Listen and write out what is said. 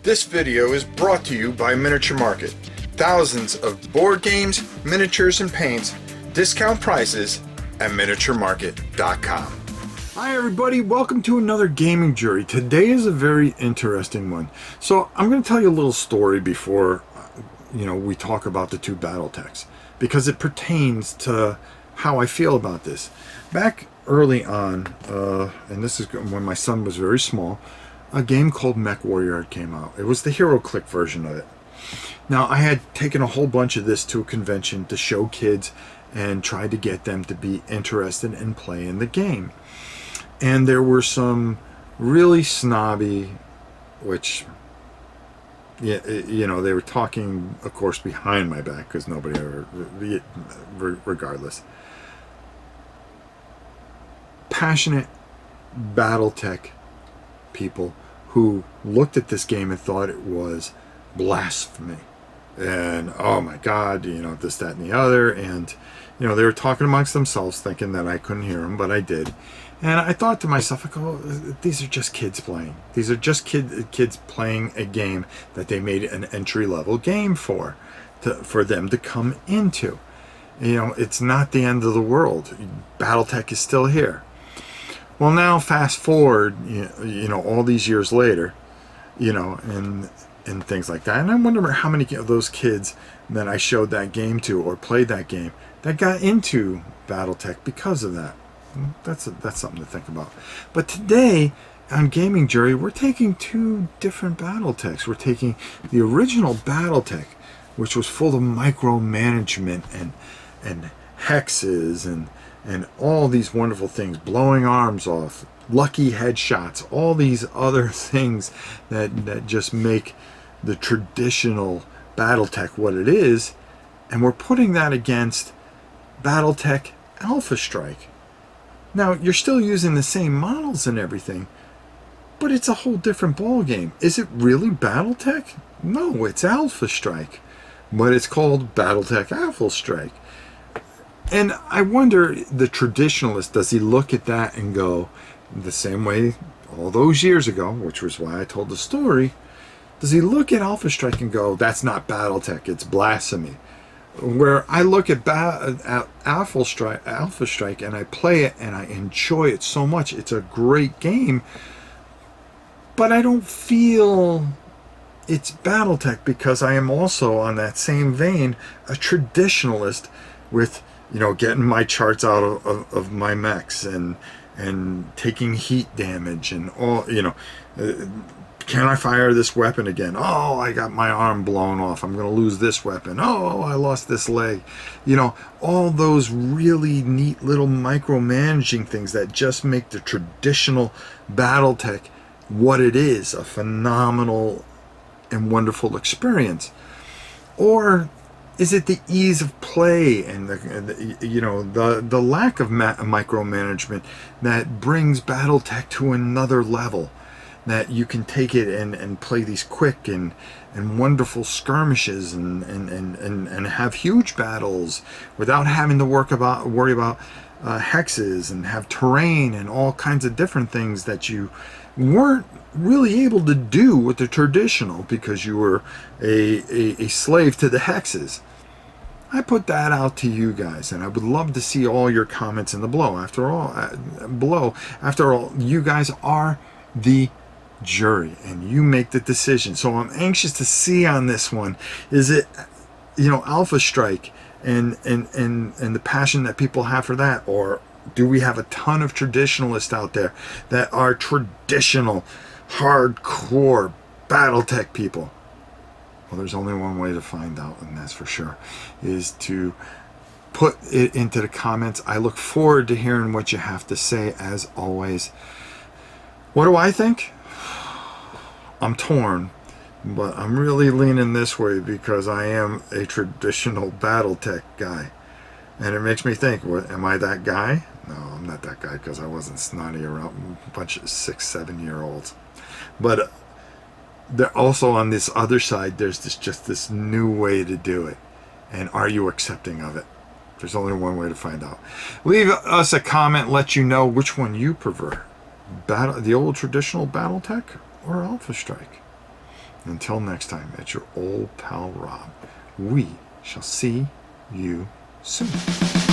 This video is brought to you by Miniature Market. Thousands of board games, miniatures, and paints, discount prices at miniaturemarket.com. Hi everybody, welcome to another gaming jury. Today is a very interesting one. So I'm going to tell you a little story before we talk about the two Battletechs, because it pertains to how I feel about this. Back early on, and this is when my son was very small, a game called Mech Warrior came out. It was the HeroClix version of it. Now, I had taken a whole bunch of this to a convention to show kids and tried to get them to be interested in playing the game. And there were some really snobby, which, they were talking, of course, behind my back, because nobody ever, regardless. Passionate Battletech people who looked at this game and thought it was blasphemy and oh my god, this, that, and the other, and they were talking amongst themselves thinking that I couldn't hear them, but I did. And I thought to myself, I go, these are just kids playing. These are just kids playing a game that they made an entry-level game for them to come into. It's not the end of the world. Battletech is still here. Well, now fast forward, all these years later, and things like that. And I wonder how many of those kids that I showed that game to or played that game that got into Battletech because of that. That's something to think about. But today on Gaming Jury, we're taking two different Battletechs. We're taking the original Battletech, which was full of micromanagement and hexes and all these wonderful things, blowing arms off, lucky headshots, all these other things that just make the traditional Battletech what it is, and we're putting that against Battletech Alpha Strike. Now, you're still using the same models and everything, but it's a whole different ball game. Is it really Battletech? No, it's Alpha Strike, but it's called Battletech Alpha Strike. And I wonder, the traditionalist, does he look at that and go, the same way all those years ago, which was why I told the story, does he look at Alpha Strike and go, that's not Battletech, it's blasphemy? Where I look at Alpha Strike and I play it and I enjoy it so much. It's a great game, but I don't feel it's Battletech, because I am also, on that same vein, a traditionalist with getting my charts out of my mechs and taking heat damage and all, can I fire this weapon again? Oh, I got my arm blown off. I'm going to lose this weapon. Oh, I lost this leg. All those really neat little micromanaging things that just make the traditional Battletech what it is, a phenomenal and wonderful experience. Or is it the ease of play and the lack of micromanagement that brings Battletech to another level? That you can take it and play these quick and wonderful skirmishes and have huge battles without having to worry about hexes and have terrain and all kinds of different things that you weren't really able to do with the traditional, because you were a slave to the hexes. I put that out to you guys, and I would love to see all your comments in the below. After all, you guys are the jury and you make the decision. So I'm anxious to see on this one, is it Alpha Strike and the passion that people have for that, or do we have a ton of traditionalists out there that are traditional hardcore Battletech people? Well, there's only one way to find out, and that's for sure, is to put it into the comments. I look forward to hearing what you have to say, as always. What do I think? I'm torn, but I'm really leaning this way because I am a traditional Battletech guy. And it makes me think, am I that guy? No, I'm not that guy, because I wasn't snotty around a bunch of 6-7-year-olds. But they're also, on this other side, there's just this new way to do it. And are you accepting of it? There's only one way to find out. Leave us a comment, let you know which one you prefer. The old traditional Battletech or Alpha Strike. Until next time, it's your old pal Rob. We shall see you soon.